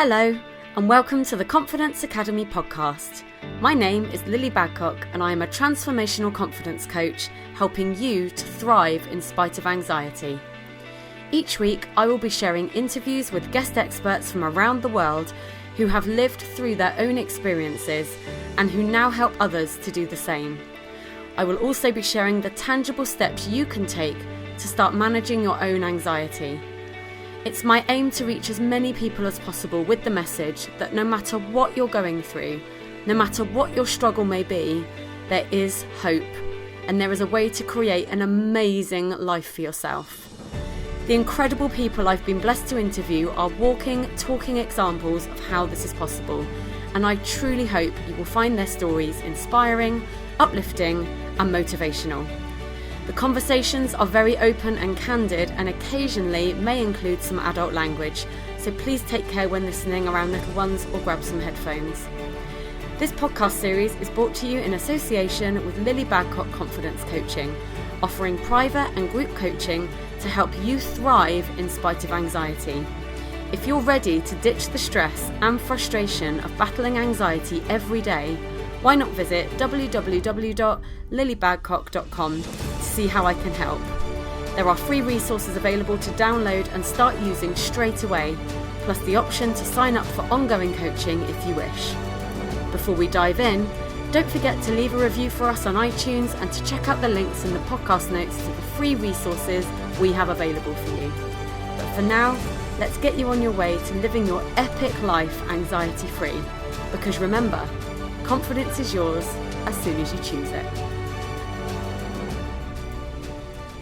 Hello, and welcome to the Confidence Academy podcast. My name is Lily Badcock, and I am a transformational confidence coach helping you to thrive in spite of anxiety. Each week, I will be sharing interviews with guest experts from around the world who have lived through their own experiences and who now help others to do the same. I will also be sharing the tangible steps you can take to start managing your own anxiety. It's my aim to reach as many people as possible with the message that no matter what you're going through, no matter what your struggle may be, there is hope and there is a way to create an amazing life for yourself. The incredible people I've been blessed to interview are walking, talking examples of how this is possible, and I truly hope you will find their stories inspiring, uplifting, and motivational. The conversations are very open and candid and occasionally may include some adult language, so please take care when listening around little ones or grab some headphones. This podcast series is brought to you in association with Lily Badcock Confidence Coaching, offering private and group coaching to help you thrive in spite of anxiety. If you're ready to ditch the stress and frustration of battling anxiety every day, why not visit www.lilybadcock.com to see how I can help. There are free resources available to download and start using straight away, plus the option to sign up for ongoing coaching if you wish. Before we dive in, don't forget to leave a review for us on iTunes and to check out the links in the podcast notes to the free resources we have available for you. But for now, let's get you on your way to living your epic life anxiety-free. Because remember, confidence is yours as soon as you choose it.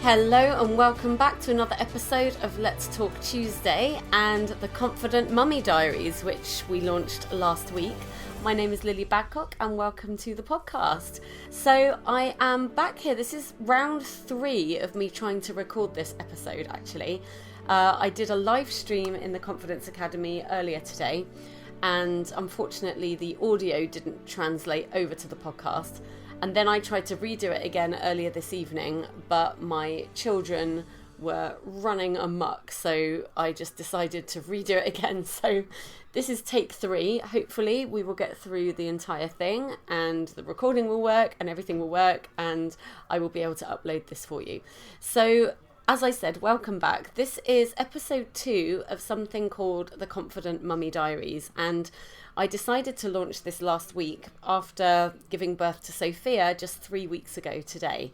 Hello and welcome back to another episode of Let's Talk Tuesday and the Confident Mummy Diaries, which we launched last week. My name is Lily Badcock and welcome to the podcast. So I am back here. This is round 3 of me trying to record this episode actually. I did a live stream in the Confidence Academy earlier today, and unfortunately the audio didn't translate over to the podcast, and then I tried to redo it again earlier this evening, but my children were running amok, so I just decided to redo it again. So this is take 3. Hopefully we will get through the entire thing and the recording will work and everything will work and I will be able to upload this for you. So as I said, welcome back. This is episode 2 of something called the Confident Mummy Diaries, and I decided to launch this last week after giving birth to Sophia just 3 weeks ago today.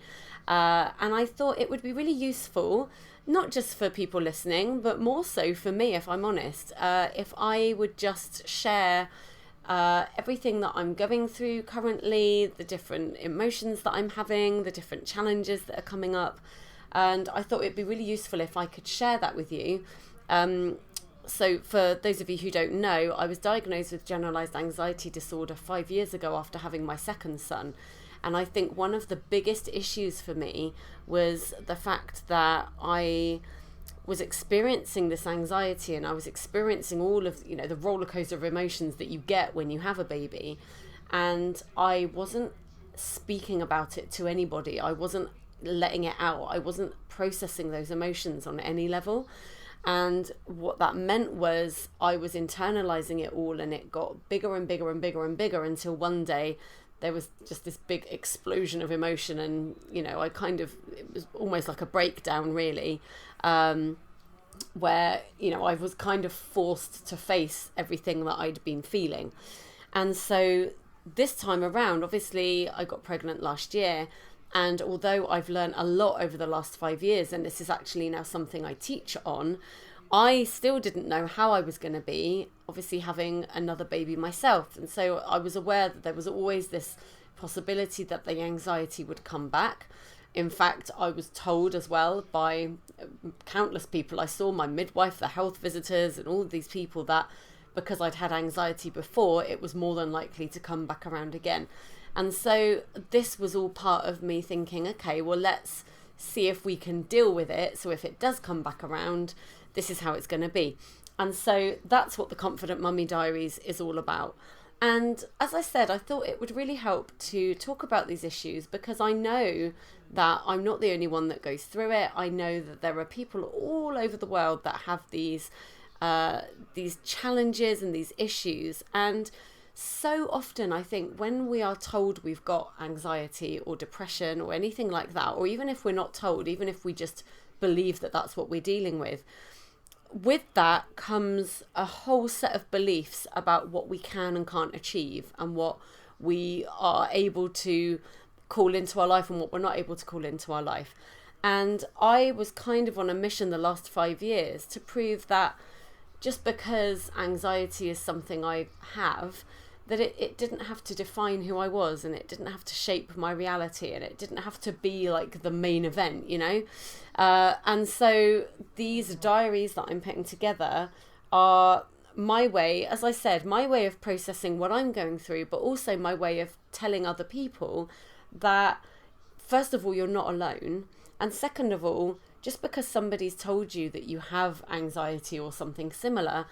And I thought it would be really useful, not just for people listening, but more so for me, if I'm honest, if I would just share everything that I'm going through currently, the different emotions that I'm having, the different challenges that are coming up. And I thought it'd be really useful if I could share that with you. So for those of you who don't know, I was diagnosed with generalised anxiety disorder 5 years ago after having my second son. And I think one of the biggest issues for me was the fact that I was experiencing this anxiety and I was experiencing all of, the roller coaster of emotions that you get when you have a baby. And I wasn't speaking about it to anybody. I wasn't letting it out. I wasn't processing those emotions on any level. And what that meant was I was internalizing it all, and it got bigger and bigger and bigger and bigger until one day there was just this big explosion of emotion. And, it was almost like a breakdown really, where, I was kind of forced to face everything that I'd been feeling. And so this time around, obviously I got pregnant last year. And although I've learned a lot over the last 5 years, and this is actually now something I teach on, I still didn't know how I was going to be, obviously having another baby myself. And so I was aware that there was always this possibility that the anxiety would come back. In fact, I was told as well by countless people. I saw my midwife, the health visitors, and all of these people that because I'd had anxiety before, it was more than likely to come back around again. And so this was all part of me thinking, okay, well, let's see if we can deal with it. So if it does come back around, this is how it's going to be. And so that's what the Confident Mummy Diaries is all about. And as I said, I thought it would really help to talk about these issues because I know that I'm not the only one that goes through it. I know that there are people all over the world that have these these challenges and these issues. And so often I think when we are told we've got anxiety or depression or anything like that, or even if we're not told, even if we just believe that that's what we're dealing with that comes a whole set of beliefs about what we can and can't achieve, and what we are able to call into our life and what we're not able to call into our life. And I was kind of on a mission the last 5 years to prove that just because anxiety is something I have, that it didn't have to define who I was, and it didn't have to shape my reality, and it didn't have to be like the main event, you know? And so these diaries that I'm putting together are my way, as I said, my way of processing what I'm going through, but also my way of telling other people that, first of all, you're not alone. And second of all, just because somebody's told you that you have anxiety or something similar,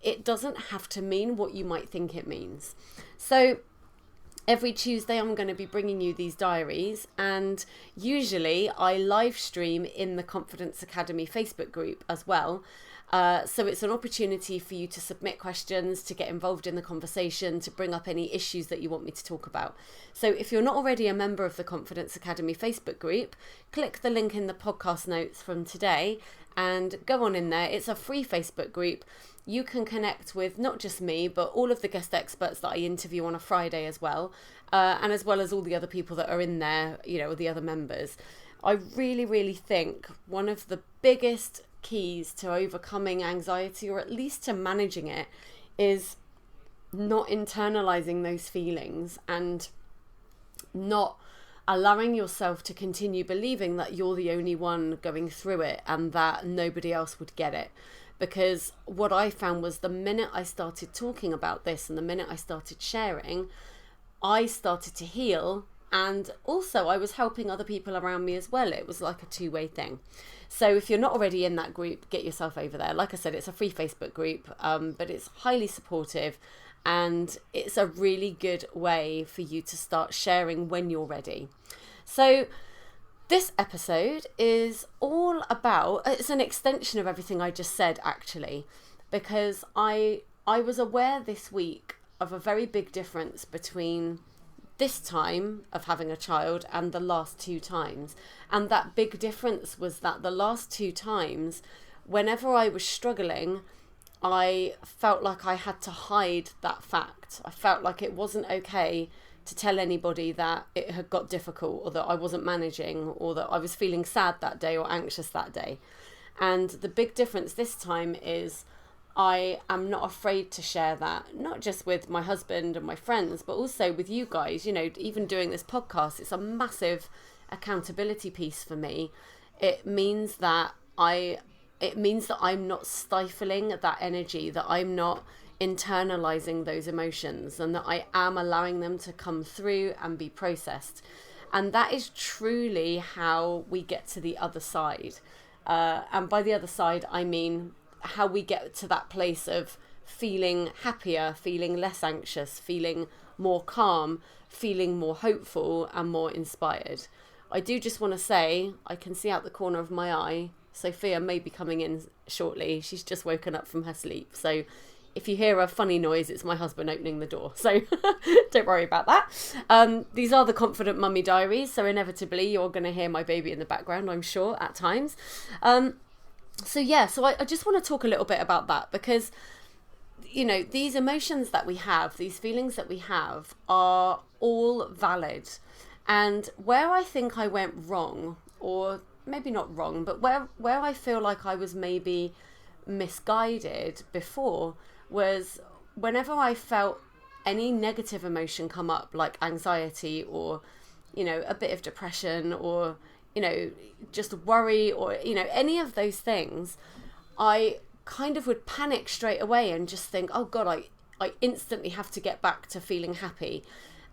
it doesn't have to mean what you might think it means. So every Tuesday I'm going to be bringing you these diaries, and usually I live stream in the Confidence Academy Facebook group as well. So it's an opportunity for you to submit questions, to get involved in the conversation, to bring up any issues that you want me to talk about. So if you're not already a member of the Confidence Academy Facebook group, click the link in the podcast notes from today and go on in there. It's a free Facebook group. You can connect with not just me, but all of the guest experts that I interview on a Friday as well, and as well as all the other people that are in there, you know, the other members. I really, really think one of the biggest keys to overcoming anxiety, or at least to managing it, is not internalizing those feelings and not allowing yourself to continue believing that you're the only one going through it and that nobody else would get it. Because what I found was the minute I started talking about this and the minute I started sharing, I started to heal, and also I was helping other people around me as well. It was like a two-way thing. So if you're not already in that group, get yourself over there. Like I said, it's a free Facebook group, but it's highly supportive, and it's a really good way for you to start sharing when you're ready. So this episode is all about, it's an extension of everything I just said, actually, because I was aware this week of a very big difference between this time of having a child and the last two times. And that big difference was that the last two times, whenever I was struggling, I felt like I had to hide that fact. I felt like it wasn't okay to tell anybody that it had got difficult, or that I wasn't managing, or that I was feeling sad that day or anxious that day. And the big difference this time is I am not afraid to share that, not just with my husband and my friends, but also with you guys. You know, even doing this podcast, it's a massive accountability piece for me. It means that I'm not stifling that energy, that I'm not internalizing those emotions, and that I am allowing them to come through and be processed. And that is truly how we get to the other side. And by the other side, I mean how we get to that place of feeling happier, feeling less anxious, feeling more calm, feeling more hopeful and more inspired. I do just want to say, I can see out the corner of my eye, Sophia may be coming in shortly. She's just woken up from her sleep. So if you hear a funny noise, it's my husband opening the door. So don't worry about that. These are the Confident Mummy Diaries. So inevitably you're going to hear my baby in the background, I'm sure, at times. So I just want to talk a little bit about that, because, you know, these emotions that we have, these feelings that we have, are all valid. And where I think I went wrong, or maybe not wrong, but where I feel like I was maybe misguided before, was whenever I felt any negative emotion come up, like anxiety, or, you know, a bit of depression, or, you know, just worry, or, you know, any of those things, I kind of would panic straight away and just think, oh God, I instantly have to get back to feeling happy.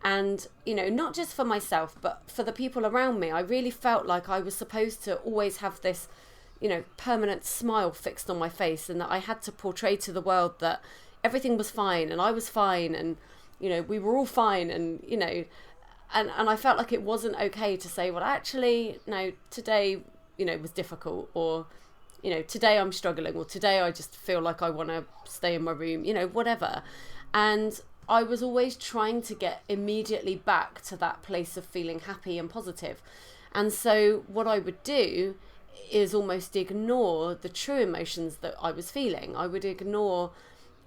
And, you know, not just for myself, but for the people around me. I really felt like I was supposed to always have this, you know, permanent smile fixed on my face, and that I had to portray to the world that everything was fine and I was fine, and, you know, we were all fine, and, you know, and I felt like it wasn't okay to say, well, actually, no, today, you know, was difficult, or, today I'm struggling, or today I just feel like I want to stay in my room, whatever. And I was always trying to get immediately back to that place of feeling happy and positive. And so what I would do is almost ignore the true emotions that I was feeling. I would ignore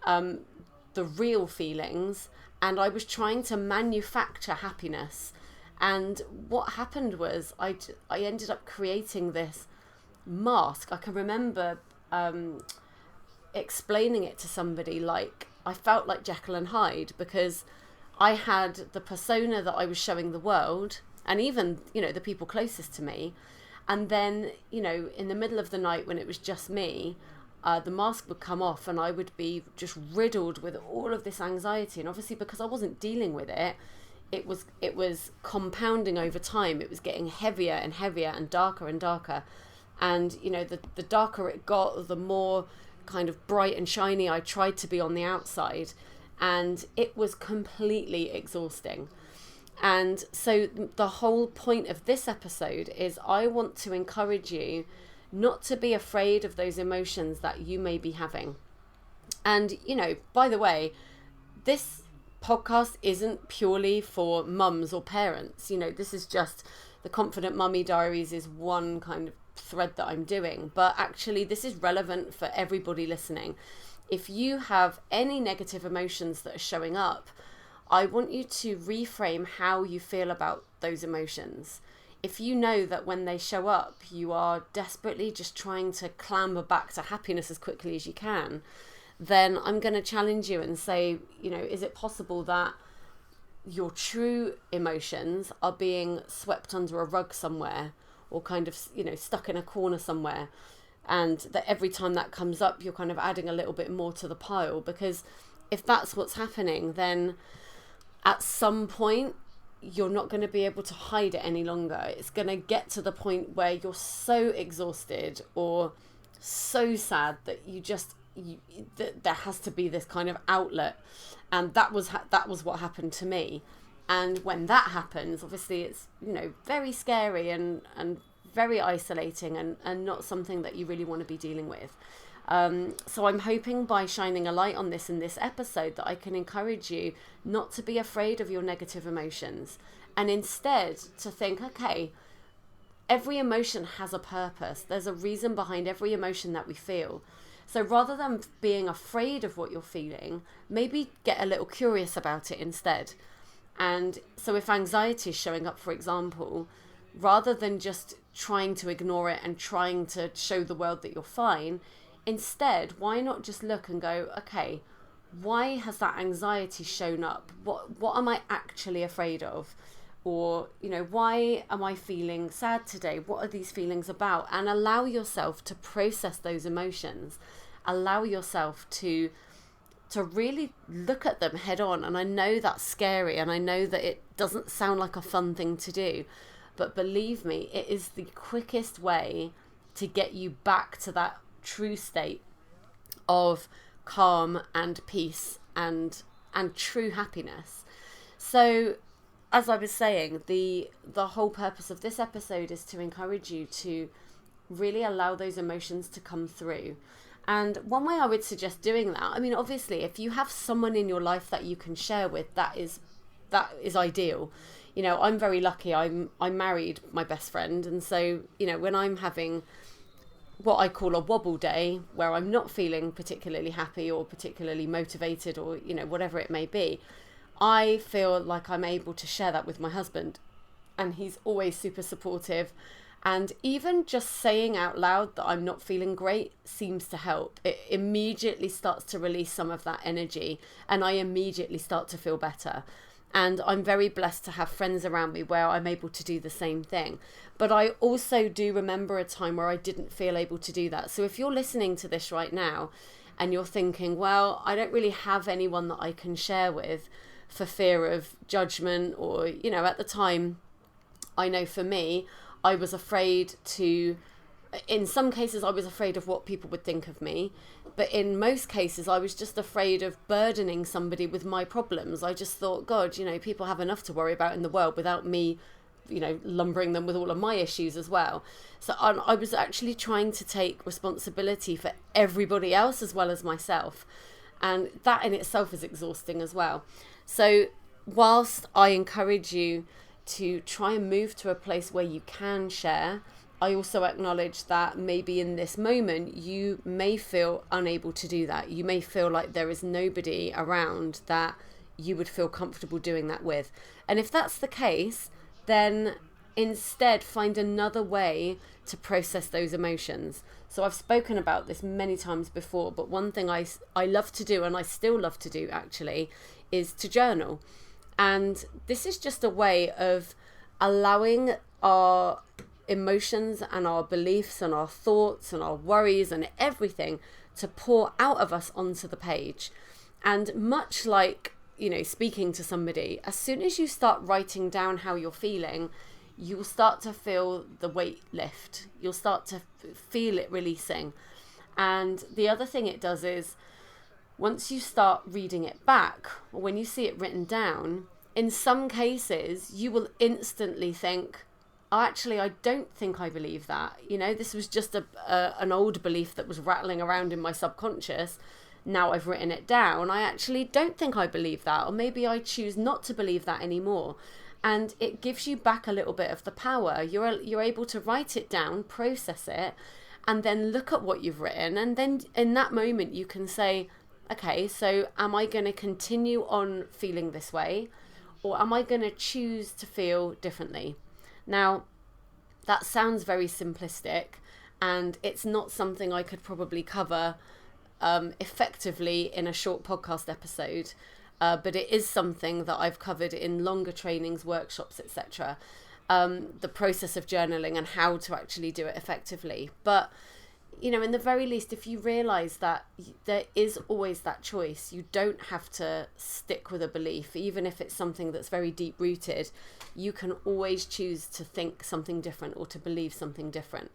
the real feelings, and I was trying to manufacture happiness. And what happened was I ended up creating this mask. I can remember explaining it to somebody like I felt like Jekyll and Hyde, because I had the persona that I was showing the world, and even, the people closest to me. And then, in the middle of the night when it was just me, the mask would come off and I would be just riddled with all of this anxiety. And obviously, because I wasn't dealing with it, it was compounding over time. It was getting heavier and heavier and darker and darker. And, the darker it got, the more kind of bright and shiny I tried to be on the outside. And it was completely exhausting. And so the whole point of this episode is I want to encourage you not to be afraid of those emotions that you may be having. And, by the way, this podcast isn't purely for mums or parents. This is just the Confident Mummy Diaries is one kind of thread that I'm doing, but actually this is relevant for everybody listening. If you have any negative emotions that are showing up, I want you to reframe how you feel about those emotions. If you know that when they show up, you are desperately just trying to clamber back to happiness as quickly as you can, then I'm going to challenge you and say, is it possible that your true emotions are being swept under a rug somewhere, or kind of, stuck in a corner somewhere, and that every time that comes up, you're kind of adding a little bit more to the pile? Because if that's what's happening, then at some point, you're not going to be able to hide it any longer. It's going to get to the point where you're so exhausted or so sad that that there has to be this kind of outlet. And that was what happened to me. And when that happens, obviously it's, very scary and very isolating and not something that you really want to be dealing with. So I'm hoping by shining a light on this in this episode that I can encourage you not to be afraid of your negative emotions, and instead to think, okay, every emotion has a purpose. There's a reason behind every emotion that we feel. So rather than being afraid of what you're feeling, maybe get a little curious about it instead. And so if anxiety is showing up, for example, rather than just trying to ignore it and trying to show the world that you're fine, instead, why not just look and go, okay, why has that anxiety shown up? What am I actually afraid of? Or, why am I feeling sad today? What are these feelings about? And allow yourself to process those emotions. Allow yourself to really look at them head on. And I know that's scary, and I know that it doesn't sound like a fun thing to do, but believe me, it is the quickest way to get you back to that true state of calm and peace and true happiness. So as I was saying, the whole purpose of this episode is to encourage you to really allow those emotions to come through. And one way I would suggest doing that, obviously if you have someone in your life that you can share with, that is ideal. I'm very lucky. I married my best friend, and so when I'm having what I call a wobble day, where I'm not feeling particularly happy or particularly motivated, or whatever it may be, I feel like I'm able to share that with my husband, and he's always super supportive. And even just saying out loud that I'm not feeling great seems to help. It immediately starts to release some of that energy, and I immediately start to feel better. And I'm very blessed to have friends around me where I'm able to do the same thing. But I also do remember a time where I didn't feel able to do that. So if you're listening to this right now and you're thinking, well, I don't really have anyone that I can share with for fear of judgment, or, at the time, I know for me, I was afraid to, in some cases, I was afraid of what people would think of me. But in most cases, I was just afraid of burdening somebody with my problems. I just thought, God, people have enough to worry about in the world without me lumbering them with all of my issues as well. So I was actually trying to take responsibility for everybody else as well as myself. And that in itself is exhausting as well. So whilst I encourage you to try and move to a place where you can share, I also acknowledge that maybe in this moment you may feel unable to do that. You may feel like there is nobody around that you would feel comfortable doing that with. And if that's the case, then instead find another way to process those emotions. So I've spoken about this many times before, but one thing I love to do, and I still love to do actually, is to journal. And this is just a way of allowing our emotions and our beliefs and our thoughts and our worries and everything to pour out of us onto the page. And much like, speaking to somebody, as soon as you start writing down how you're feeling, you'll start to feel the weight lift. You'll start to feel it releasing. And the other thing it does is, once you start reading it back, or when you see it written down, in some cases, you will instantly think, oh, actually, I don't think I believe that. This was just an old belief that was rattling around in my subconscious. Now I've written it down. I actually don't think I believe that. Or maybe I choose not to believe that anymore. And it gives you back a little bit of the power. You're able to write it down, process it, and then look at what you've written. And then in that moment, you can say, okay, so am I going to continue on feeling this way? Or am I going to choose to feel differently? Now, that sounds very simplistic, and it's not something I could probably cover effectively in a short podcast episode, but it is something that I've covered in longer trainings, workshops, etc. The process of journaling and how to actually do it effectively. But in the very least, if you realise that there is always that choice, you don't have to stick with a belief, even if it's something that's very deep rooted. You can always choose to think something different or to believe something different.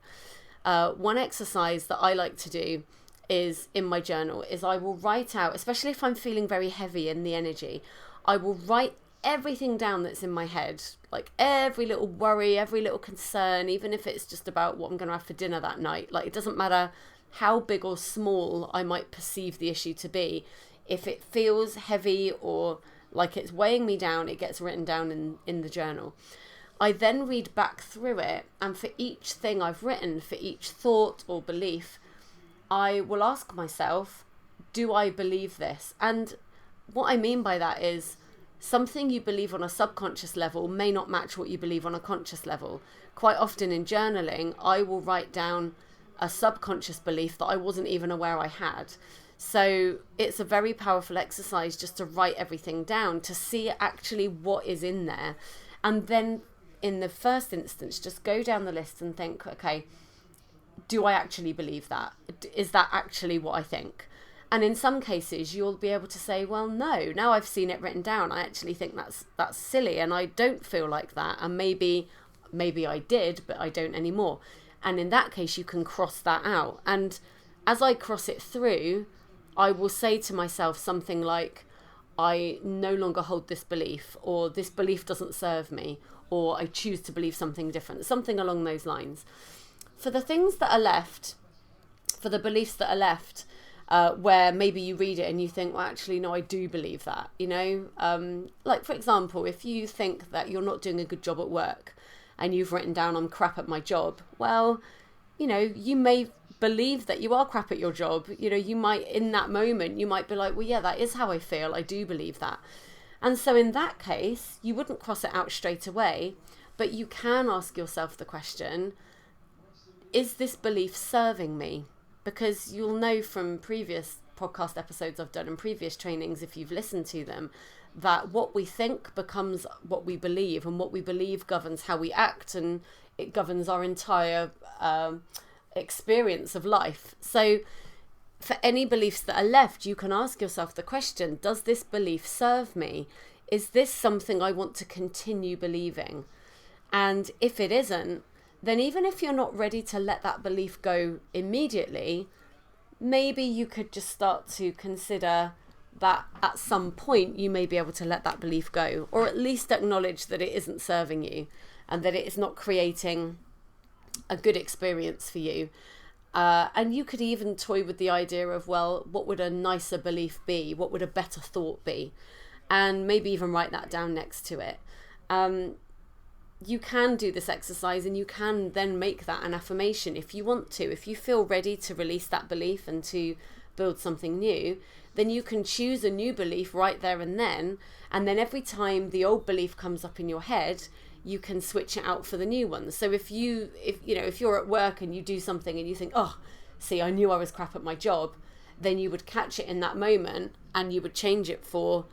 One exercise that I like to do is in my journal is I will write out, especially if I'm feeling very heavy in the energy, I will write everything down that's in my head, like every little worry, every little concern, even if it's just about what I'm going to have for dinner that night. Like, it doesn't matter how big or small I might perceive the issue to be. If it feels heavy or like it's weighing me down, it gets written down in the journal. I then read back through it, and for each thing I've written, for each thought or belief, I will ask myself, do I believe this? And what I mean by that is, something you believe on a subconscious level may not match what you believe on a conscious level. Quite often in journaling, I will write down a subconscious belief that I wasn't even aware I had. So it's a very powerful exercise just to write everything down, to see actually what is in there. And then in the first instance, just go down the list and think, okay, do I actually believe that? Is that actually what I think? And in some cases, you'll be able to say, well, no, now I've seen it written down, I actually think that's silly, and I don't feel like that. And maybe I did, but I don't anymore. And in that case, you can cross that out. And as I cross it through, I will say to myself something like, I no longer hold this belief, or this belief doesn't serve me, or I choose to believe something different, something along those lines. For the things that are left, for the beliefs that are left, where maybe you read it and you think, well, actually, no, I do believe that, like, for example, if you think that you're not doing a good job at work and you've written down, I'm crap at my job, well, you may believe that you are crap at your job. You might, in that moment, you might be like, well, yeah, that is how I feel. I do believe that. And so in that case, you wouldn't cross it out straight away, but you can ask yourself the question, is this belief serving me? Because you'll know from previous podcast episodes I've done and previous trainings, if you've listened to them, that what we think becomes what we believe, and what we believe governs how we act, and it governs our entire experience of life. So for any beliefs that are left, you can ask yourself the question, does this belief serve me? Is this something I want to continue believing? And if it isn't, then even if you're not ready to let that belief go immediately, maybe you could just start to consider that at some point you may be able to let that belief go, or at least acknowledge that it isn't serving you. and that it is not creating a good experience for you. And you could even toy with the idea of, well, what would a nicer belief be? What would a better thought be? And maybe even write that down next to it. You can do this exercise, and you can then make that an affirmation if you want to. If you feel ready to release that belief and to build something new, then you can choose a new belief right there and then every time the old belief comes up in your head, you can switch it out for the new one. So if you're at work and you do something and you think, oh, see, I knew I was crap at my job, then you would catch it in that moment and you would change it for,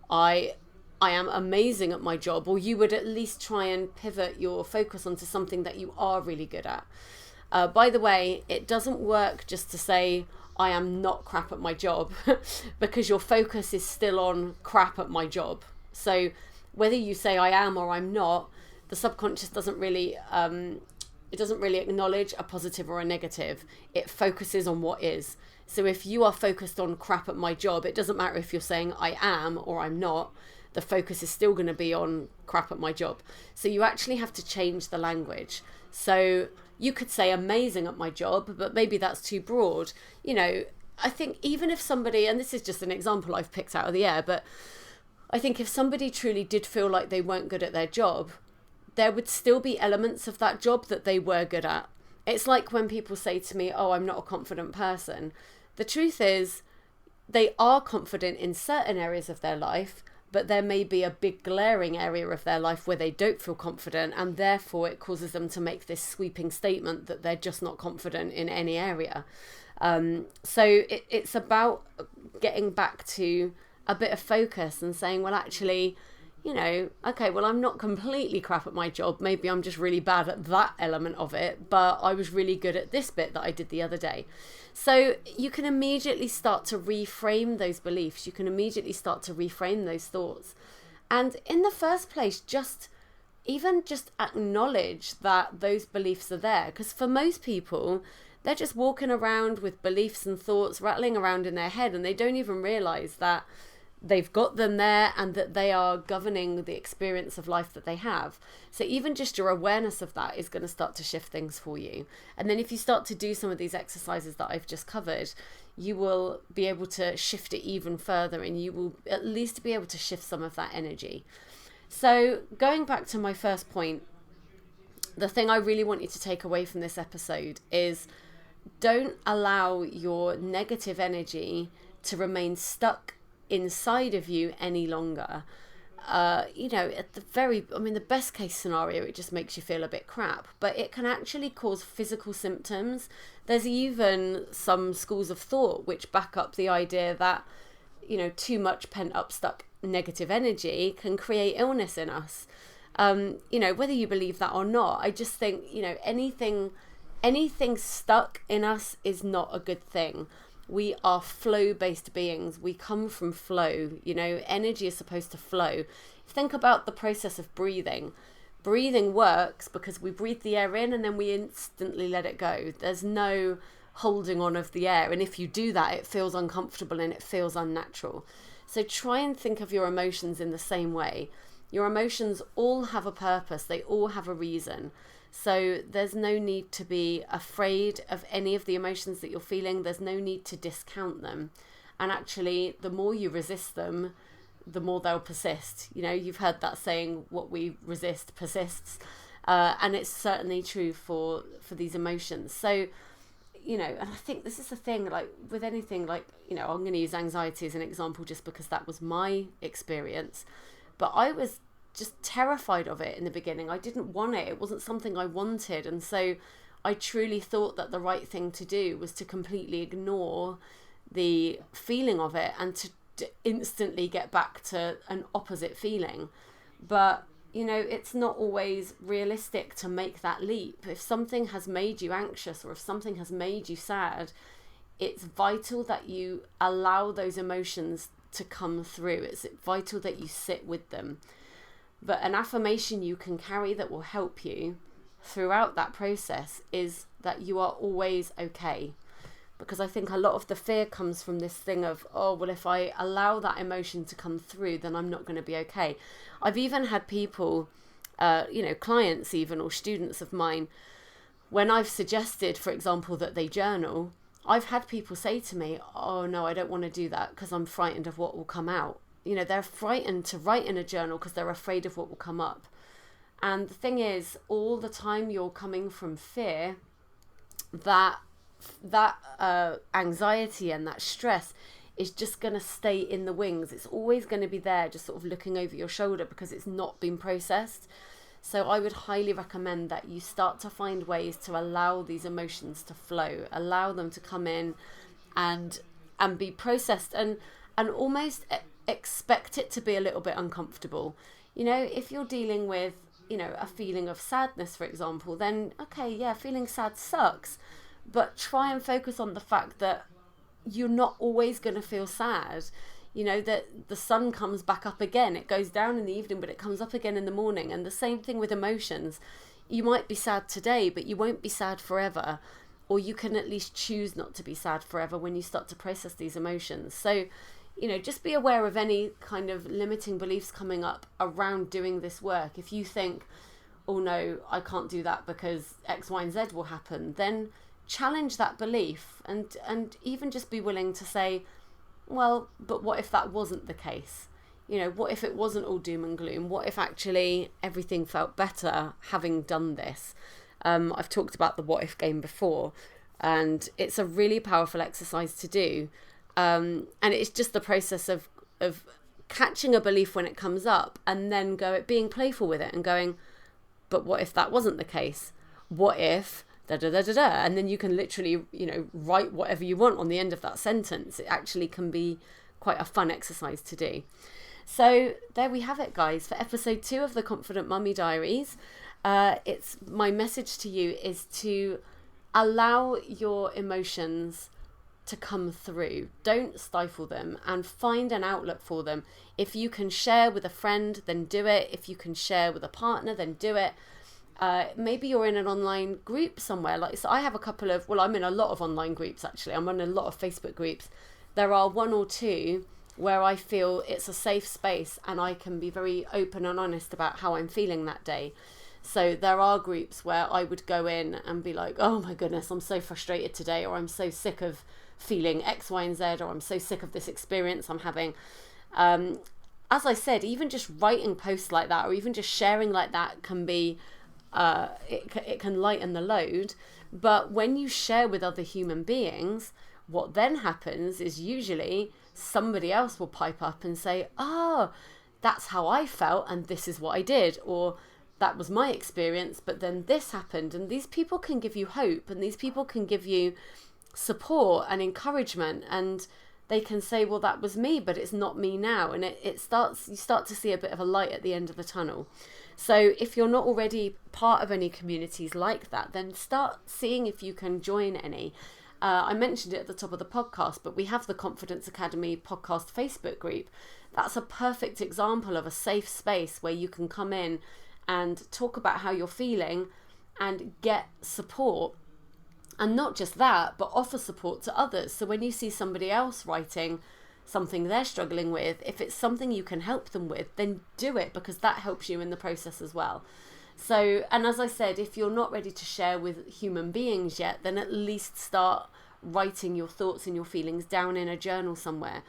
I am amazing at my job, or you would at least try and pivot your focus onto something that you are really good at. By the way, it doesn't work just to say, I am not crap at my job, because your focus is still on crap at my job. So whether you say I am or I'm not, the subconscious doesn't really acknowledge a positive or a negative. It focuses on what is. So if you are focused on crap at my job, it doesn't matter if you're saying I am or I'm not, the focus is still going to be on crap at my job. So you actually have to change the language. So you could say amazing at my job, but maybe that's too broad. I think even if somebody, and this is just an example I've picked out of the air, but I think if somebody truly did feel like they weren't good at their job, there would still be elements of that job that they were good at. It's like when people say to me, oh, I'm not a confident person. The truth is, they are confident in certain areas of their life, but there may be a big glaring area of their life where they don't feel confident, and therefore it causes them to make this sweeping statement that they're just not confident in any area. So it's about getting back to a bit of focus and saying, well, actually, okay, well, I'm not completely crap at my job. Maybe I'm just really bad at that element of it, but I was really good at this bit that I did the other day. So you can immediately start to reframe those beliefs. You can immediately start to reframe those thoughts. And in the first place, just acknowledge that those beliefs are there. Because for most people, they're just walking around with beliefs and thoughts rattling around in their head, and they don't even realize that they've got them there and that they are governing the experience of life that they have. So even just your awareness of that is going to start to shift things for you. And then if you start to do some of these exercises that I've just covered, you will be able to shift it even further, and you will at least be able to shift some of that energy. So going back to my first point, the thing I really want you to take away from this episode is, don't allow your negative energy to remain stuck inside of you any longer. The best case scenario, it just makes you feel a bit crap, but it can actually cause physical symptoms. There's even some schools of thought which back up the idea that, too much pent up stuck negative energy can create illness in us. Whether you believe that or not, I just think, anything stuck in us is not a good thing. We are flow-based beings. We come from flow. Energy is supposed to flow. Think about the process of breathing. Breathing works because we breathe the air in and then we instantly let it go. There's no holding on of the air. And if you do that, it feels uncomfortable and it feels unnatural. So try and think of your emotions in the same way. Your emotions all have a purpose. They all have a reason. So there's no need to be afraid of any of the emotions that you're feeling. There's no need to discount them. And actually, the more you resist them, the more they'll persist. You've heard that saying, what we resist persists. And it's certainly true for these emotions. So, and I think this is the thing, like with anything, I'm going to use anxiety as an example just because that was my experience. But I was just terrified of it in the beginning. I didn't want it. It wasn't something I wanted. And so I truly thought that the right thing to do was to completely ignore the feeling of it and to instantly get back to an opposite feeling. But, it's not always realistic to make that leap. If something has made you anxious or if something has made you sad, it's vital that you allow those emotions to come through. It's vital that you sit with them. But an affirmation you can carry that will help you throughout that process is that you are always okay. Because I think a lot of the fear comes from this thing of, oh, well, if I allow that emotion to come through, then I'm not going to be okay. I've even had people clients even, or students of mine, when I've suggested, for example, that they journal, I've had people say to me, oh no, I don't want to do that because I'm frightened of what will come out. They're frightened to write in a journal because they're afraid of what will come up. And the thing is, all the time you're coming from fear, that anxiety and that stress is just going to stay in the wings. It's always going to be there, just sort of looking over your shoulder because it's not been processed. So I would highly recommend that you start to find ways to allow these emotions to flow, allow them to come in and be processed, and almost expect it to be a little bit uncomfortable. If you're dealing with, a feeling of sadness, for example, then okay, yeah, feeling sad sucks, but try and focus on the fact that you're not always going to feel sad. That the sun comes back up again. It goes down in the evening, but it comes up again in the morning. And the same thing with emotions. You might be sad today, but you won't be sad forever. Or you can at least choose not to be sad forever when you start to process these emotions. So, just be aware of any kind of limiting beliefs coming up around doing this work. If you think, oh no, I can't do that because X, Y, and Z will happen, then challenge that belief and even just be willing to say, well, but what if that wasn't the case? What if it wasn't all doom and gloom? What if actually everything felt better having done this? I've talked about the what if game before, and it's a really powerful exercise to do. And it's just the process of catching a belief when it comes up, and then being playful with it and going, but what if that wasn't the case? What if da da da da da? And then you can literally, write whatever you want on the end of that sentence. It actually can be quite a fun exercise to do. So there we have it, guys, for episode 2 of the Confident Mummy Diaries. It's my message to you is to allow your emotions to come through. Don't stifle them, and find an outlet for them. If you can share with a friend, then do it. If you can share with a partner, then do it. Maybe you're in an online group somewhere. So I have I'm in a lot of online groups, actually. I'm in a lot of Facebook groups. There are 1 or 2 where I feel it's a safe space and I can be very open and honest about how I'm feeling that day. So there are groups where I would go in and be like, oh my goodness, I'm so frustrated today, or I'm so sick of feeling X, Y, and Z, or I'm so sick of this experience I'm having. As I said, even just writing posts like that, or even just sharing like that, can be it can lighten the load. But when you share with other human beings, what then happens is usually somebody else will pipe up and say, oh, that's how I felt and this is what I did, or that was my experience, but then this happened. And these people can give you hope, and these people can give you support and encouragement, and they can say, well, that was me, but it's not me now. And you start to see a bit of a light at the end of the tunnel. So if you're not already part of any communities like that, then start seeing if you can join any. I mentioned it at the top of the podcast, but we have the Confidence Academy podcast Facebook group. That's a perfect example of a safe space where you can come in and talk about how you're feeling and get support. And not just that, but offer support to others. So when you see somebody else writing something they're struggling with, if it's something you can help them with, then do it, because that helps you in the process as well. So, and as I said, if you're not ready to share with human beings yet, then at least start writing your thoughts and your feelings down in a journal somewhere.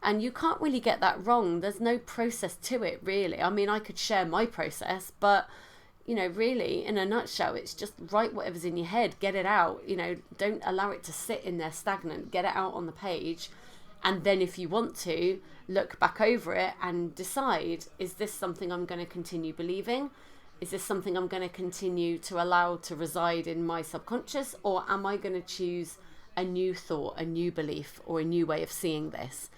And you can't really get that wrong. There's no process to it, really. I mean, I could share my process, but really, in a nutshell, it's just write whatever's in your head, get it out. Don't allow it to sit in there stagnant. Get it out on the page. And then if you want to, look back over it and decide, is this something I'm going to continue believing? Is this something I'm going to continue to allow to reside in my subconscious? Or am I going to choose a new thought, a new belief, or a new way of seeing this?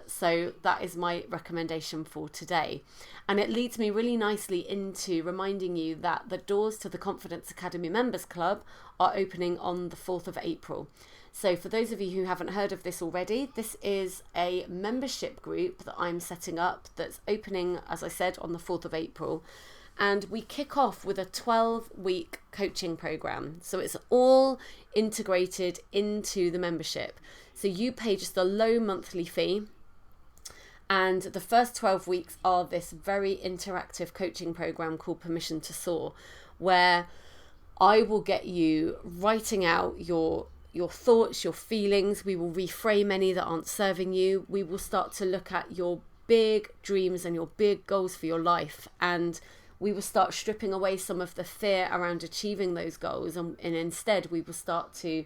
So that is my recommendation for today. And it leads me really nicely into reminding you that the doors to the Confidence Academy Members Club are opening on the 4th of April. So for those of you who haven't heard of this already, this is a membership group that I'm setting up that's opening, as I said, on the 4th of April. And we kick off with a 12-week coaching program. So it's all integrated into the membership. So you pay just a low monthly fee, And the first 12 weeks are this very interactive coaching program called Permission to Soar, where I will get you writing out your thoughts, your feelings. We will reframe any that aren't serving you. We will start to look at your big dreams and your big goals for your life. And we will start stripping away some of the fear around achieving those goals. And instead, we will start to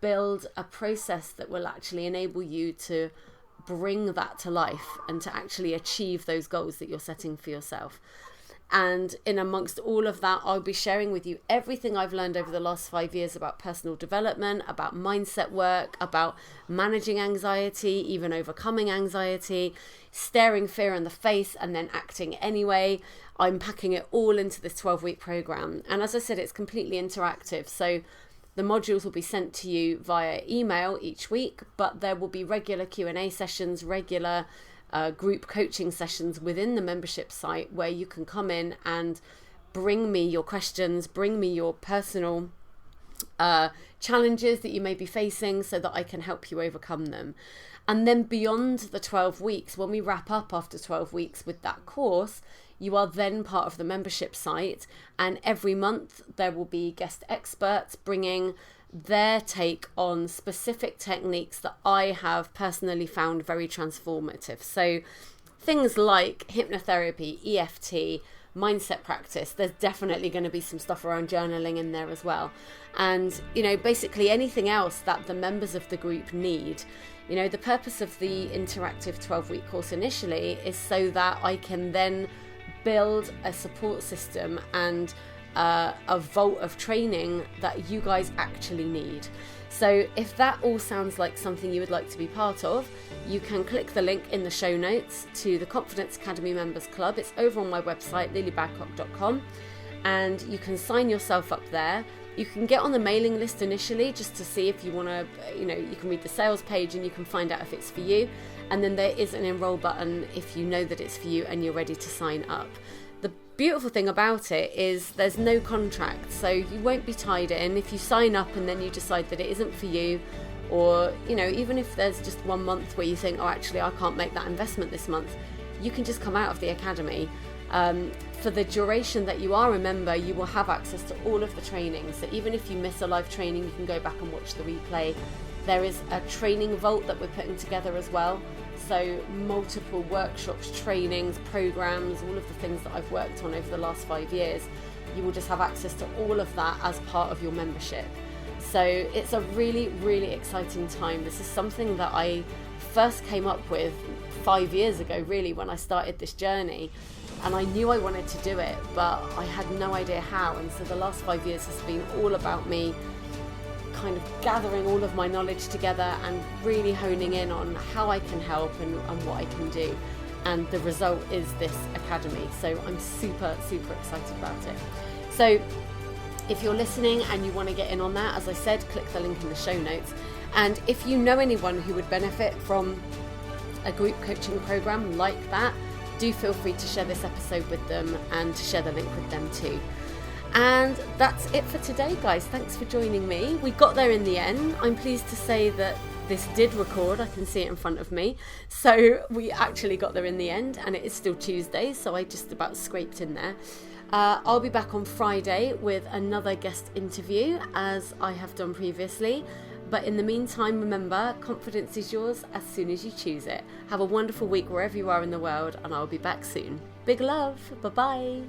build a process that will actually enable you to bring that to life and to actually achieve those goals that you're setting for yourself. And in amongst all of that, I'll be sharing with you everything I've learned over the last 5 years about personal development, about mindset work, about managing anxiety, even overcoming anxiety, staring fear in the face and then acting anyway. I'm packing it all into this 12-week program. And as I said, it's completely interactive. So the modules will be sent to you via email each week, but there will be regular Q&A sessions, regular group coaching sessions within the membership site where you can come in and bring me your questions, bring me your personal challenges that you may be facing so that I can help you overcome them. And then beyond the 12 weeks, when we wrap up after 12 weeks with that course, you are then part of the membership site, and every month there will be guest experts bringing their take on specific techniques that I have personally found very transformative. So things like hypnotherapy, EFT, mindset practice. There's definitely going to be some stuff around journaling in there as well. And, basically anything else that the members of the group need. The purpose of the interactive 12-week course initially is so that I can then build a support system and a vault of training that you guys actually need. So if that all sounds like something you would like to be part of, you can click the link in the show notes to the Confidence Academy Members Club. It's over on my website, lilybadcock.com, and you can sign yourself up there. You can get on the mailing list initially just to see if you want to, you can read the sales page and you can find out if it's for you. And then there is an enroll button if you know that it's for you and you're ready to sign up. The beautiful thing about it is there's no contract, so you won't be tied in. If you sign up and then you decide that it isn't for you, or, even if there's just 1 month where you think, oh, actually, I can't make that investment this month, you can just come out of the academy. For the duration that you are a member, you will have access to all of the trainings. So even if you miss a live training, you can go back and watch the replay. There is a training vault that we're putting together as well. So multiple workshops, trainings, programs, all of the things that I've worked on over the last 5 years. You will just have access to all of that as part of your membership. So it's a really, really exciting time. This is something that I first came up with 5 years ago, really, when I started this journey. And I knew I wanted to do it, but I had no idea how. And so the last 5 years has been all about me kind of gathering all of my knowledge together and really honing in on how I can help and what I can do. And the result is this academy. So I'm super, super excited about it. So if you're listening and you want to get in on that, as I said, click the link in the show notes. And if you know anyone who would benefit from a group coaching program like that, do feel free to share this episode with them and to share the link with them too. And that's it for today, guys. Thanks for joining me. We got there in the end. I'm pleased to say that this did record. I can see it in front of me. So we actually got there in the end, and it is still Tuesday, so I just about scraped in there. I'll be back on Friday with another guest interview, as I have done previously. But in the meantime, remember, confidence is yours as soon as you choose it. Have a wonderful week wherever you are in the world, and I'll be back soon. Big love. Bye-bye.